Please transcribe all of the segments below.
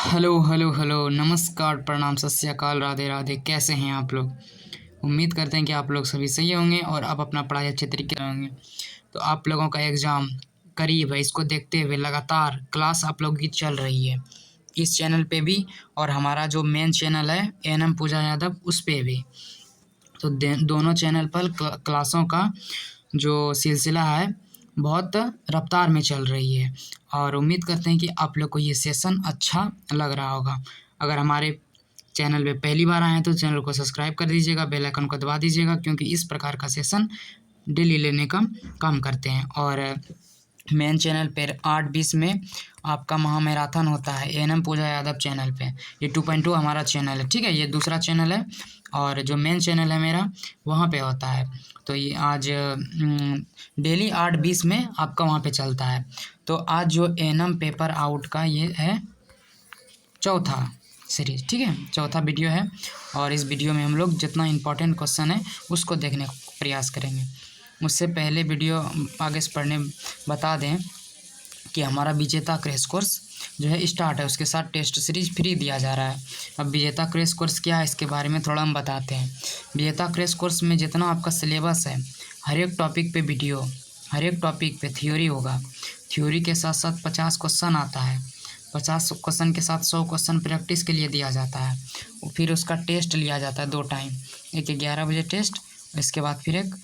Hello hello hello नमस्कार प्रणाम सत श्री अकाल राधे राधे। कैसे हैं आप लोग? उम्मीद करते हैं कि आप लोग सभी सही होंगे और आप अपना पढ़ाई अच्छे तरीके से होंगे। तो आप लोगों का एग्ज़ाम करीब है, इसको देखते हुए लगातार क्लास आप लोगों की चल रही है इस चैनल पे भी और हमारा जो मेन चैनल है एएनएम पूजा यादव उस पे भी। तो दोनों चैनल पर क्लासों का जो सिलसिला है बहुत रफ्तार में चल रही है और उम्मीद करते हैं कि आप लोग को ये सेशन अच्छा लग रहा होगा। अगर हमारे चैनल पे पहली बार आए हैं तो चैनल को सब्सक्राइब कर दीजिएगा, बेल आइकन को दबा दीजिएगा, क्योंकि इस प्रकार का सेशन डेली लेने का काम करते हैं। और मेन चैनल पर 8:20 में आपका महामैराथन होता है एएनएम पूजा यादव चैनल पे। ये 2.2 हमारा चैनल है, ठीक है, ये दूसरा चैनल है और जो मेन चैनल है मेरा वहाँ पे होता है। तो ये आज डेली 8:20 में आपका वहाँ पे चलता है। तो आज जो एएनएम पेपर आउट का ये है चौथा सीरीज, ठीक है, चौथा वीडियो है और इस वीडियो में हम लोग जितना इम्पोर्टेंट क्वेश्चन है उसको देखने का प्रयास करेंगे। उससे पहले वीडियो आगे से पढ़ने बता दें कि हमारा विजेता क्रैश कोर्स जो है स्टार्ट है, उसके साथ टेस्ट सीरीज फ्री दिया जा रहा है। अब विजेता क्रैश कोर्स क्या है इसके बारे में थोड़ा हम बताते हैं। विजेता क्रैश कोर्स में जितना आपका सिलेबस है, हर एक टॉपिक पे वीडियो, हर एक टॉपिक पे थ्योरी होगा, थ्योरी के साथ साथ 50 क्वेश्चन आता है, 50 क्वेश्चन के साथ 100 क्वेश्चन प्रैक्टिस के लिए दिया जाता है। फिर उसका टेस्ट लिया जाता है 2 टाइम, एक 11 बजे टेस्ट, इसके बाद फिर एक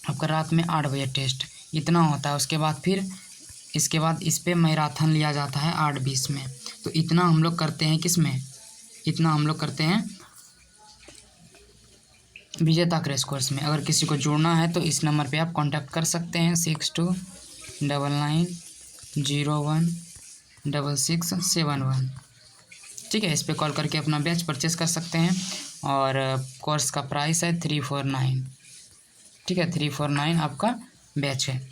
आपका रात में 8 बजे टेस्ट, इतना होता है। उसके बाद फिर इसके बाद इस पे मैराथन लिया जाता है 8:20 में। तो इतना हम लोग करते हैं किस में, इतना हम लोग करते हैं विजेता क्रैश कोर्स में। अगर किसी को जुड़ना है तो इस नंबर पे आप कांटेक्ट कर सकते हैं 6299016671, ठीक है, इस पे कॉल करके अपना बैच परचेस कर सकते हैं। और कोर्स का प्राइस है 349, ठीक है, 349 आपका बैच है,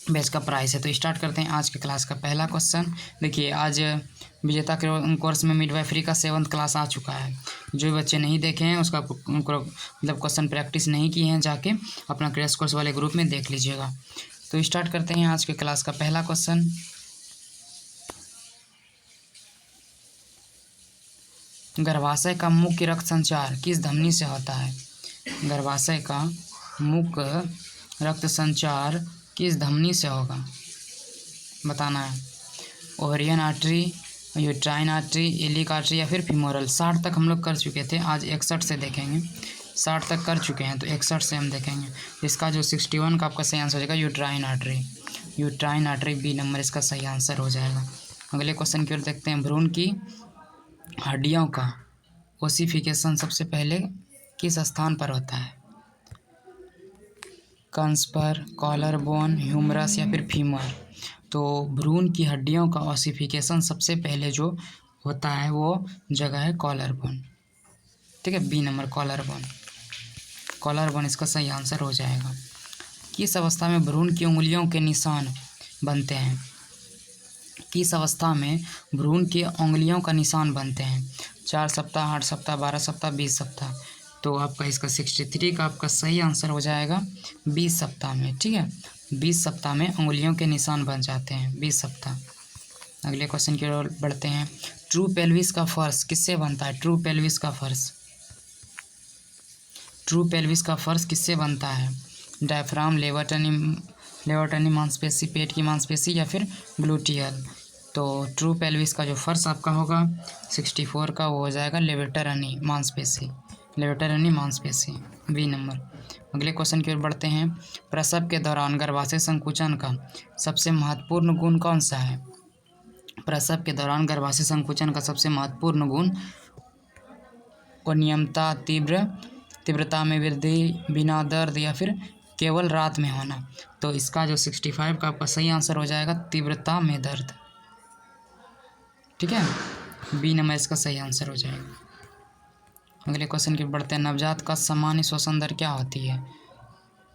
बैच का प्राइस है। तो स्टार्ट करते हैं आज के क्लास का पहला क्वेश्चन। देखिए आज विजेता कोर्स में मिडवाइफरी का 7th क्लास आ चुका है। जो बच्चे नहीं देखे हैं उसका मतलब क्वेश्चन प्रैक्टिस नहीं किए हैं, जाके अपना क्रैश कोर्स वाले ग्रुप में देख लीजिएगा। तो स्टार्ट करते हैं आज के क्लास का पहला क्वेश्चन। गर्भाशय का मुख्य रक्त संचार किस धमनी से होता है? गर्भाशय का मुख्य रक्त संचार किस धमनी से होगा, बताना है। Ovarian artery, uterine artery, iliac artery या फिर फीमोरल। 60 तक हम लोग कर चुके थे, आज 61 से देखेंगे। 60 तक कर चुके हैं तो 61 से हम देखेंगे। इसका जो 61 का आपका सही आंसर हो जाएगा uterine artery, uterine artery B number इसका सही आंसर हो जाएगा। अगले क्वेश्चन की ओर देखते हैं। भ्रूण की हड्डियों का ओसिफिकेशन सबसे पहले किस स्थान पर होता है? कंस पर, कॉलर बोन, ह्यूमरस या फिर फीमर। तो भ्रूण की हड्डियों का ओसिफिकेशन सबसे पहले जो होता है वो जगह है कॉलर बोन, ठीक है, B number collar bone, collar bone इसका सही आंसर हो जाएगा। किस अवस्था में भ्रूण की उंगलियों के निशान बनते हैं? किस अवस्था में भ्रूण की उंगलियों का निशान बनते हैं? 4 सप्ताह, 8 सप्ताह, 12 सप्ताह, 20 सप्ताह। तो आपका इसका 63 का आपका सही आंसर हो जाएगा 20 सप्ताह में, ठीक है, 20 सप्ताह में उंगलियों के निशान बन जाते हैं, 20 सप्ताह। अगले क्वेश्चन की ओर बढ़ते हैं। ट्रू पेल्विस का फर्श किससे बनता है? ट्रू पेल्विस का फर्श, ट्रू पेल्विस का फर्श किससे बनता है? डायफ्राम, लेवर्टनी मांसपेशी, पेट की मांसपेशी या फिर ग्लूटियल। तो ट्रू पेल्विस का जो फर्श आपका होगा 64 का वो हो जाएगा लेवेटरनी मांसपेशी, लेवेटरनी मांसपेशी, बी नंबर। अगले क्वेश्चन की ओर बढ़ते हैं। प्रसव के दौरान गर्भाशय संकुचन का सबसे महत्वपूर्ण गुण कौन सा है? प्रसव के दौरान गर्भाशय संकुचन का सबसे महत्वपूर्ण गुण अनियमितता, तीव्रता में वृद्धि, बिना दर्द या फिर केवल रात में होना। तो इसका जो 65 का आपका सही आंसर हो जाएगा तीव्रता में दर्द, ठीक है, बी नंबर इसका सही आंसर हो जाएगा। अगले क्वेश्चन की बढ़ते हैं। नवजात का सामान्य श्वसन दर क्या होती है?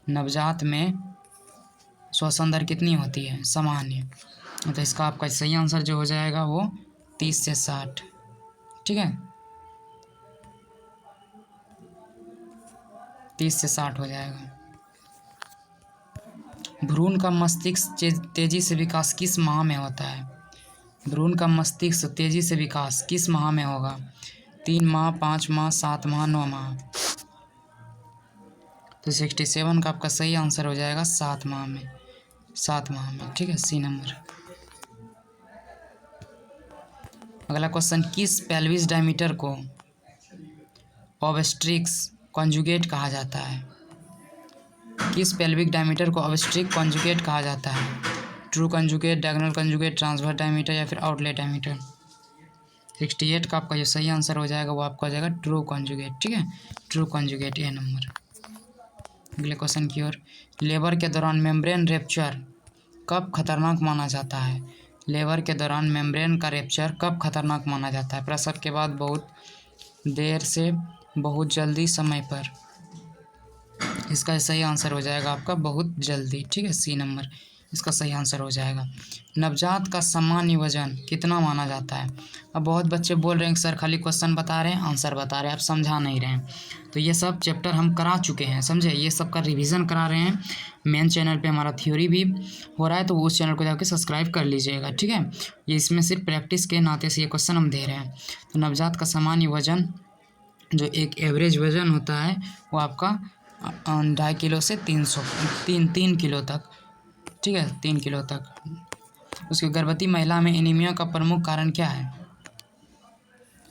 नवजात में श्वसन दर कितनी होती है सामान्य? तो इसका आपका सही आंसर जो हो जाएगा वो 30 से 60, ठीक है, 30 से 60 हो जाएगा। भ्रूण का मस्तिष्क तेजी से विकास किस माह में होता है? भ्रूण का मस्तिष्क तेजी से विकास किस माह में होगा? 3 माह, 5 माह, 7 माह, 9 माह। तो 67 का आपका सही आंसर हो जाएगा 7 माह में, 7 माह में। ठीक है, सी नंबर। अगला क्वेश्चन, किस पेल्विस डायमीटर को ऑब्स्ट्रिक्स कॉन्जुगेट कहा जाता है? किस पेल्विक डायमीटर को ऑब्स्ट्रिक कॉन्जुगेट कहा जाता है? True conjugate, diagonal conjugate, transverse diameter या फिर आउटलेट डायमीटर? 68 का आपका जो सही आंसर हो जाएगा वो आपका हो जाएगा ट्रू कॉन्जुगेट। ठीक है, ट्रू कॉन्जुगेट, ए नंबर। अगले क्वेश्चन की ओर, लेबर के दौरान मेम्ब्रेन रेप्चर कब खतरनाक माना जाता है? लेबर के दौरान मेम्ब्रेन का रेप्चर कब खतरनाक माना जाता है? प्रसव के बाद, बहुत देर से, बहुत जल्दी, समय पर? इसका सही आंसर हो जाएगा आपका बहुत जल्दी। ठीक है, सी नंबर इसका सही आंसर हो जाएगा। नवजात का सामान्य वजन कितना माना जाता है? अब बहुत बच्चे बोल रहे हैं कि सर खाली क्वेश्चन बता रहे हैं, आंसर बता रहे हैं, आप समझा नहीं रहे हैं। तो ये सब चैप्टर हम करा चुके हैं, समझे, ये सब का रिवीजन करा रहे हैं। मेन चैनल पे हमारा थ्योरी भी हो रहा है, तो उस चैनल को जाकर सब्सक्राइब कर लीजिएगा। ठीक है, ये इसमें सिर्फ प्रैक्टिस के नाते से ये क्वेश्चन हम दे रहे हैं। तो नवजात का सामान्य वजन, जो एक एवरेज वजन होता है, वो आपका 2.5 किलो से 3 किलो तक। ठीक है, 3 किलो तक। उसके गर्भवती महिला में एनीमिया का प्रमुख कारण क्या है?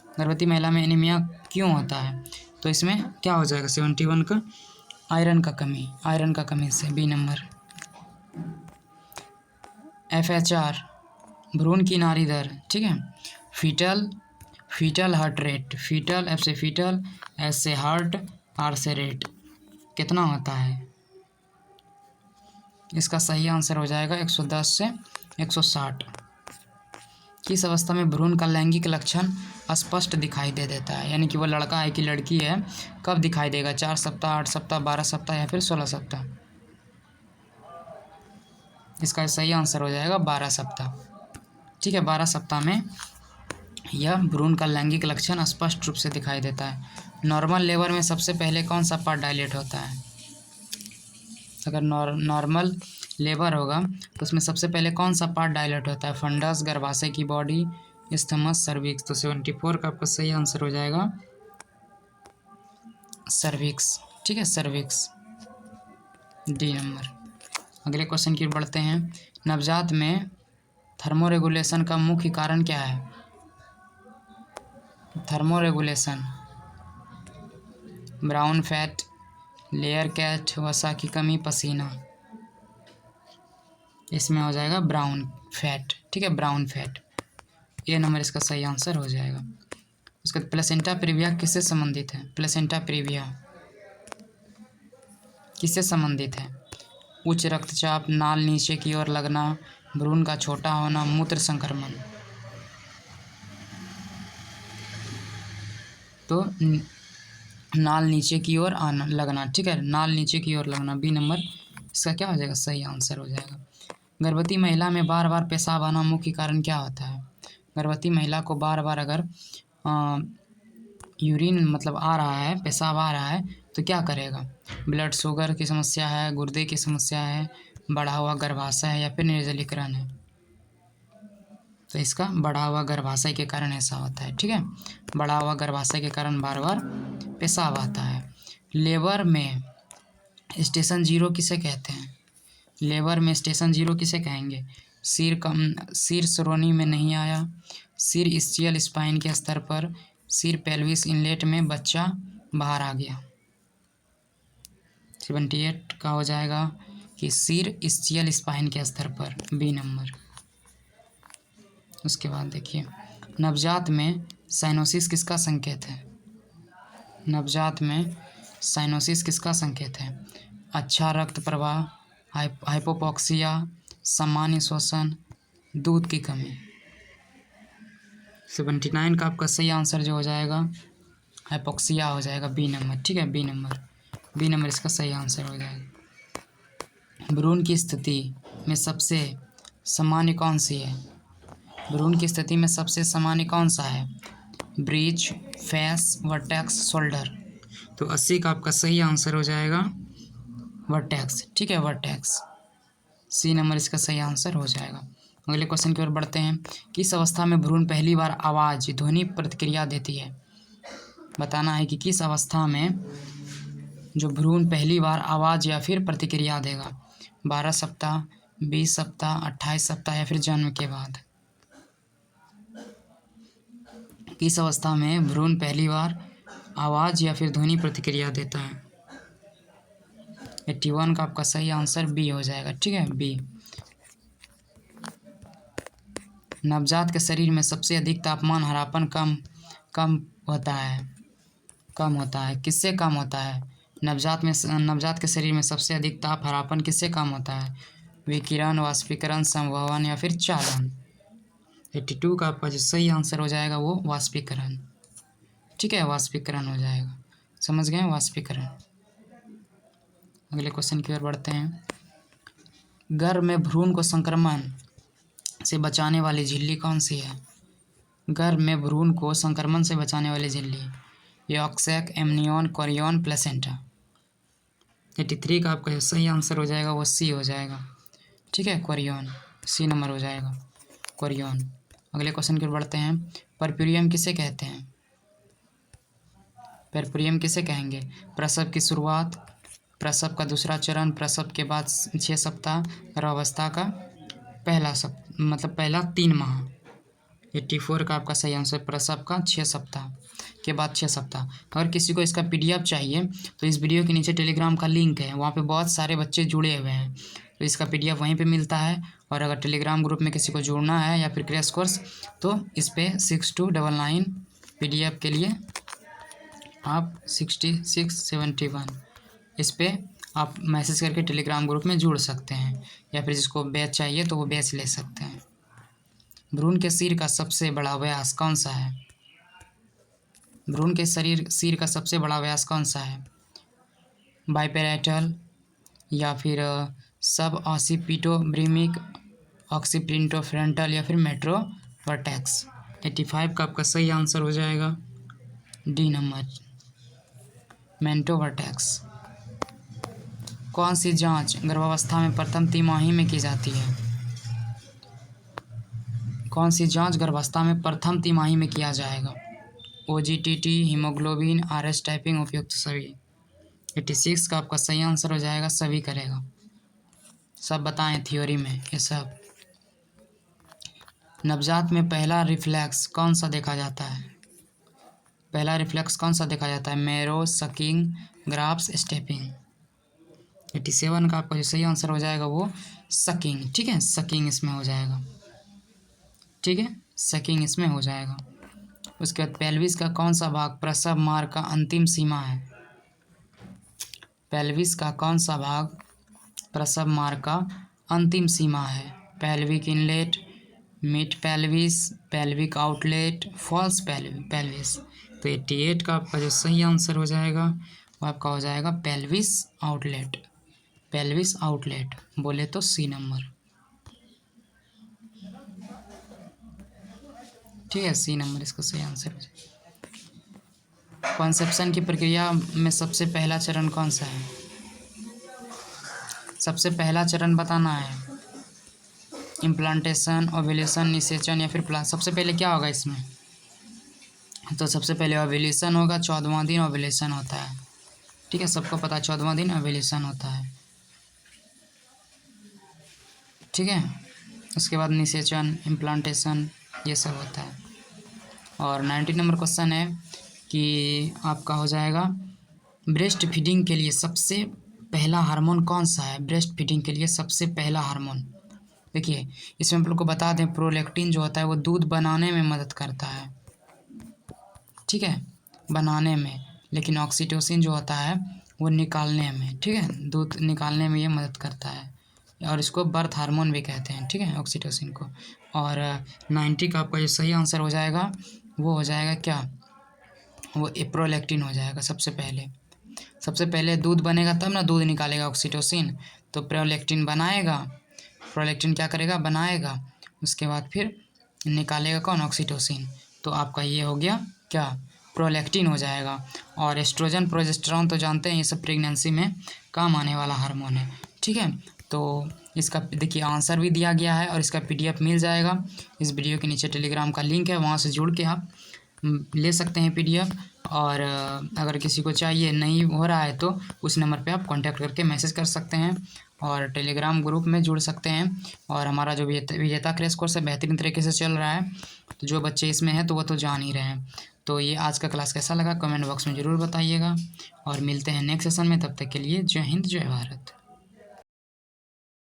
गर्भवती महिला में एनीमिया क्यों होता है? तो इसमें क्या हो जाएगा 71 का? आयरन का कमी, आयरन का कमी से, बी नंबर। FHR भ्रूण की नाड़ी दर। ठीक है, foetal heart rate, foetal, F से फीटल, S से हार्ट, R से रेट, कितना होता है? इसका सही आंसर हो जाएगा 110 से 160। किस अवस्था में भ्रूण का लैंगिक लक्षण स्पष्ट दिखाई दे देता है? यानी कि वो लड़का है कि लड़की है, कब दिखाई देगा? 4 सप्ताह, 8 सप्ताह, 12 सप्ताह या फिर 16 सप्ताह? इसका सही आंसर हो जाएगा 12 सप्ताह। ठीक है, 12 सप्ताह में यह भ्रूण का लैंगिक लक्षण स्पष्ट रूप से दिखाई देता है। नॉर्मल लेबर में सबसे पहले कौन सा पार्ट डायलेट होता है? अगर नॉर्मल लेबर होगा तो उसमें सबसे पहले कौन सा पार्ट डायलेट होता है? फंडस, गर्भाशय की बॉडी, स्थमस, सर्विक्स। तो 74 का आपका सही आंसर हो जाएगा सर्विक्स। ठीक है, सर्विक्स, डी नंबर। अगले क्वेश्चन की ओर बढ़ते हैं। नवजात में थर्मोरेगुलेशन का मुख्य कारण क्या है? थर्मोरेगुलेशन, ब्राउन फैट, लेयर कैट, वसा की कमी, पसीना। इसमें हो जाएगा ब्राउन फैट। ठीक है, ब्राउन फैट, ये नंबर इसका सही आंसर हो जाएगा। उसके बाद प्लेसेंटा प्रीविया किससे संबंधित है? प्लेसेंटा प्रीविया किससे संबंधित है? उच्च रक्तचाप, नाल नीचे की ओर लगना, भ्रूण का छोटा होना, मूत्र संक्रमण। तो नाल नीचे की ओर आना, लगना। ठीक है, नाल नीचे की ओर लगना, बी नंबर इसका क्या हो जाएगा? सही आंसर हो जाएगा। गर्भवती महिला में बार बार पेशाब आना मुख्य कारण क्या होता है? गर्भवती महिला को बार बार अगर यूरिन मतलब आ रहा है, पेशाब आ रहा है, तो क्या करेगा? ब्लड शुगर की समस्या है, गुर्दे की समस्या है, बढ़ा हुआ गर्भाशय है या फिर निर्जलीकरण है? तो इसका बढ़ा हुआ गर्भाशय के कारण ऐसा होता है। ठीक है, बढ़ा हुआ गर्भाशय के कारण बार बार पेशाब आता है। लेबर में स्टेशन 0 किसे कहते हैं? लेबर में स्टेशन 0 किसे कहेंगे? सिर श्रोणि में नहीं आया, सिर इस्चियल स्पाइन के स्तर पर, सिर पेल्विस इनलेट में बच्चा बाहर आ गया। 78 का हो जाएगा कि सिर इस्चियल स्पाइन के स्तर पर, बी नंबर। उसके बाद देखिए, नवजात में साइनोसिस किसका संकेत है? नवजात में साइनोसिस किसका संकेत है? अच्छा रक्त प्रवाह, हाइपोपॉक्सिया, सामान्य श्वसन, दूध की कमी। 79 का आपका सही आंसर जो हो जाएगा हाइपोक्सिया हो जाएगा, बी नंबर। ठीक है, बी नंबर, बी नंबर इसका सही आंसर हो जाएगा। भ्रूण की स्थिति में सबसे सामान्य कौन सी है? भ्रूण की स्थिति में सबसे सामान्य कौन सा है? Breach, face, vertex, shoulder. तो 80 का आपका सही आंसर हो जाएगा वर्टेक्स। ठीक है, वर्टेक्स, सी नंबर इसका सही आंसर हो जाएगा। अगले क्वेश्चन की ओर बढ़ते हैं। किस अवस्था में भ्रूण पहली बार आवाज़ ध्वनि प्रतिक्रिया देती है? बताना है कि किस अवस्था में जो भ्रूण पहली बार आवाज़ या फिर प्रतिक्रिया देगा। 12 सप्ताह, 20 सप्ताह, 28 सप्ताह या फिर जन्म के बाद। किस अवस्था में भ्रूण पहली बार आवाज़ या फिर ध्वनि प्रतिक्रिया देता है? 81 का आपका सही आंसर बी हो जाएगा। ठीक है, बी। नवजात के शरीर में सबसे अधिक तापमान हरापन कम होता है। किससे कम होता है? नवजात के शरीर में सबसे अधिक ताप हरापन किससे कम होता है? विकिरण, वाष्पीकरण, संवहन या फिर चालन। 82 का आपका जो सही आंसर हो जाएगा वो वाष्पीकरण। ठीक है, वाष्पीकरण हो जाएगा। समझ गए, वाष्पीकरण। अगले क्वेश्चन की ओर बढ़ते हैं। गर्भ में भ्रूण को संक्रमण से बचाने वाली झिल्ली कौन सी है? गर्भ में भ्रूण को संक्रमण से बचाने वाली झिल्ली, यॉर्कशैक, एमनियन, कोरियन, प्लेसेंटा। 83 का आपका जो सही आंसर हो जाएगा वो सी हो जाएगा। ठीक है, कोरियन, सी नंबर हो जाएगा, कोरियन। अगले क्वेश्चन की ओर बढ़ते हैं। परप्यूरियम किसे कहते हैं? परप्यूरियम किसे कहेंगे? प्रसव की शुरुआत, प्रसव का दूसरा चरण, प्रसव के बाद 6 सप्ताह, गर्भावस्था का पहला 3 माह। 84 का आपका सही आंसर प्रसव का 6 सप्ताह के बाद 6 सप्ताह। अगर किसी को इसका PDF चाहिए तो इस वीडियो के नीचे टेलीग्राम का लिंक है, वहाँ पे बहुत सारे बच्चे जुड़े हुए हैं, तो इसका PDF वहीं पे मिलता है। और अगर टेलीग्राम ग्रुप में किसी को जुड़ना है या फिर क्रैश कोर्स, तो इस पर 6299 PDF के लिए आप 6671 इस पर आप मैसेज करके टेलीग्राम ग्रुप में जुड़ सकते हैं, या फिर जिसको बैच चाहिए तो वो बैच ले सकते हैं। भ्रूण के सिर का सबसे बड़ा व्यास कौन सा है? भ्रूण के सिर का सबसे बड़ा व्यास कौन सा है? बाइपेराइटल या फिर सब ऑसिपिटोब्रिमिक, ऑक्सीप्रिंटोफ्रंटल या फिर मेट्रोवर्टेक्स। 85 का आपका सही आंसर हो जाएगा डी नंबर, मेंटोवर्टेक्स। कौन सी जांच गर्भावस्था में प्रथम तिमाही में की जाती है? कौन सी जांच गर्भावस्था में प्रथम तिमाही में किया जाएगा? OGTT, हीमोग्लोबिन, RS टाइपिंग, उपयुक्त सभी। 86 का आपका सही आंसर हो जाएगा सभी करेगा। सब बताएं थ्योरी में ये सब। नवजात में पहला रिफ्लेक्स कौन सा देखा जाता है? पहला रिफ्लेक्स कौन सा देखा जाता है? मेरो, सकिंग, ग्राफ्स, स्टेपिंग। 87 का आपका जो सही आंसर हो जाएगा वो सकिंग। ठीक है, सकिंग इसमें हो जाएगा। ठीक है, सकिंग इसमें हो जाएगा। उसके बाद पेल्विस का कौन सा भाग प्रसव मार्ग का अंतिम सीमा है? पेल्विस का कौन सा भाग प्रसव मार्ग का अंतिम सीमा है? Pelvic inlet, mid pelvis, pelvic outlet, false pelvis. तो 88 का आपका जो सही आंसर हो जाएगा वो आपका हो जाएगा पेल्विस आउटलेट। पेल्विस आउटलेट बोले तो सी नंबर। ठीक है, सी नंबर इसका सही आंसर हो जाएगा। कॉन्सेप्शन की प्रक्रिया में सबसे पहला चरण कौन सा है? सबसे पहला चरण बताना है। इम्प्लांटेशन, ओव्यूलेशन, निषेचन या फिर सबसे पहले क्या होगा इसमें? तो सबसे पहले ओव्यूलेशन होगा, 14वां दिन ओव्यूलेशन होता है। ठीक है, सबको पता है 14वां दिन ओव्यूलेशन होता है। ठीक है, उसके बाद निषेचन, इम्प्लांटेशन ये सब होता है। और 90 नंबर क्वेश्चन है कि आपका हो जाएगा ब्रेस्ट फीडिंग के लिए सबसे पहला हार्मोन कौन सा है? ब्रेस्ट फीडिंग के लिए सबसे पहला हार्मोन देखिए, इसमें हम लोग को बता दें, प्रोलैक्टिन जो होता है वो दूध बनाने में मदद करता है। ठीक है, बनाने में, लेकिन ऑक्सीटोसिन जो होता है वो निकालने में। ठीक है, दूध निकालने में ये मदद करता है, और इसको बर्थ हार्मोन भी कहते हैं। ठीक है, ऑक्सीटोसिन को। और 90 का आपका जो सही आंसर हो जाएगा वो हो जाएगा क्या? वो प्रोलैक्टिन हो जाएगा। सबसे पहले दूध बनेगा तब ना दूध निकालेगा ऑक्सीटोसिन, तो प्रोलैक्टिन बनाएगा। प्रोलैक्टिन क्या करेगा? बनाएगा। उसके बाद फिर निकालेगा कौन? ऑक्सीटोसिन। तो आपका ये हो गया क्या? प्रोलैक्टिन हो जाएगा। और एस्ट्रोजन, प्रोजेस्टेरॉन तो जानते हैं ये सब प्रेगनेंसी में काम आने वाला हार्मोन है। ठीक है, तो इसका देखिए आंसर भी दिया गया है और इसका पीडीएफ मिल जाएगा। इस वीडियो के नीचे टेलीग्राम का लिंक है, वहाँ से जुड़ के आप ले सकते हैं पीडीएफ। और अगर किसी को चाहिए नहीं हो रहा है तो उस नंबर पे आप कांटेक्ट करके मैसेज कर सकते हैं और टेलीग्राम ग्रुप में जुड़ सकते हैं। और हमारा जो विजेता क्रैश कोर्स है बेहतरीन तरीके से चल रहा है, तो जो बच्चे इसमें हैं तो वो तो जान ही रहे हैं। तो ये आज का क्लास कैसा लगा कमेंट बॉक्स में ज़रूर बताइएगा और मिलते हैं नेक्स्ट सेशन में। तब तक के लिए जय हिंद जय भारत।